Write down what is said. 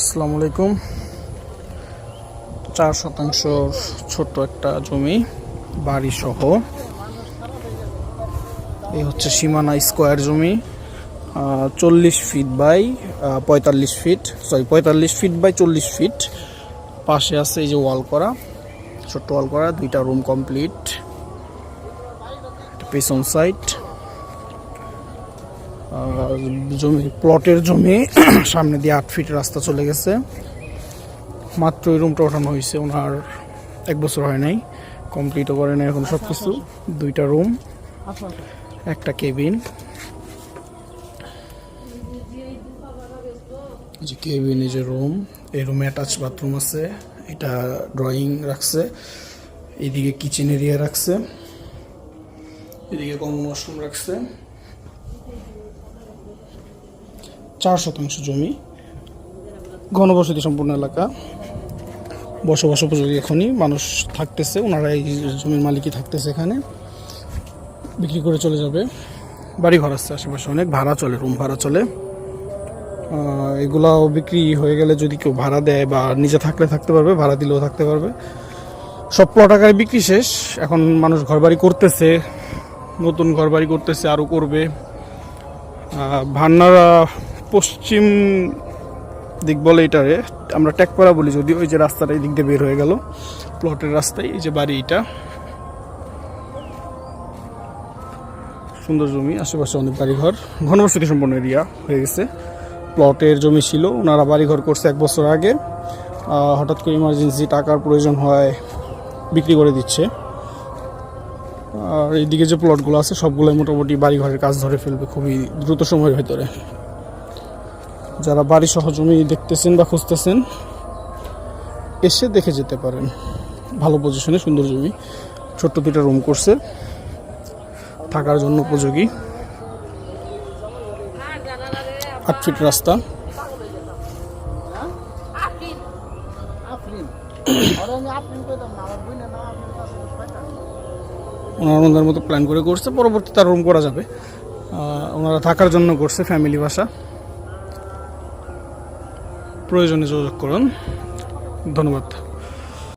আসসালামু আলাইকুম। 4 শতাংশ ছোট্ট একটা জমি বাড়ি সহ। এই হচ্ছে সীমানা স্কোয়ার জমি, 40 feet by 45 feet, 45 feet by 40 feet. পাশে আছে এই যে ওয়াল করা, ছোট্ট ওয়াল করা, 2টা রুম কমপ্লিট। পেছন সাইড জমি, প্লটের জমি, সামনে দিয়ে 8 ফিট রাস্তা চলে গেছে। মাত্র এই রুমটা ওঠানো হয়েছে, ওনার 1 বছর হয় নাই, কমপ্লিটও করে নাই এখন সব কিছু। 2টা রুম, একটা কেবিন। যে কেবিন, এই যে রুম, এই রুমে অ্যাটাচ বাথরুম আছে, এটা ড্রয়িং রাখছে, এইদিকে কিচেন এরিয়া রাখছে, এদিকে কমন ওয়াশরুম রাখছে। 4 শতাংশ জমি, ঘনবসতি সম্পূর্ণ এলাকা, বসবাস উপযোগী। এখনই মানুষ থাকতেছে, ওনারা এই জমির মালিকই থাকতেছে এখানে, বিক্রি করে চলে যাবে। বাড়ি ঘর আছে আশেপাশে অনেক, ভাড়া চলে, রুম ভাড়া চলে। এগুলাও বিক্রি হয়ে গেলে যদি কেউ ভাড়া দেয় বা নিজে থাকলে থাকতে পারবে, ভাড়া দিলেও থাকতে পারবে। সব প্লট আকারে বিক্রি শেষ, এখন মানুষ ঘরবাড়ি করতেছে, নতুন ঘরবাড়ি করতেছে, আরও করবে। ভান্নারা পশ্চিম দিক বলে এটারে, আমরা ট্যাকপাড়া বলি, যদি ওই যে রাস্তাটা এই দিক দিয়ে বের হয়ে গেল প্লটের রাস্তায়, এই যে বাড়ি, এটা সুন্দর জমি, আশেপাশে অনেক বাড়িঘর, ঘনবসতি সম্পন্ন এরিয়া হয়ে গেছে। প্লটের জমি ছিল, ওনারা বাড়িঘর করছে 1 বছর আগে, হঠাৎ করে ইমার্জেন্সি টাকার প্রয়োজন হয়, বিক্রি করে দিচ্ছে। আর এইদিকে যে প্লটগুলো আছে সবগুলোই মোটামুটি বাড়িঘরের কাজ ধরে ফেলবে খুবই দ্রুত সময়ের ভেতরে। যারা বাড়ি সহ জমি দেখতেছেন বা খুঁজতেছেন, এসে দেখে যেতে পারেন। ভালো পজিশনে, সুন্দর জমি, ছোট্ট 2টা রুম করছে, থাকার জন্য উপযোগী। 8 ফিট রাস্তা। ওনারা ওনাদের মতো প্ল্যান করে করছে, পরবর্তীতে রুম করা যাবে। ওনারা থাকার জন্য করছে, ফ্যামিলি বাসা। প্রয়োজনে যোগাযোগ করুন। ধন্যবাদ।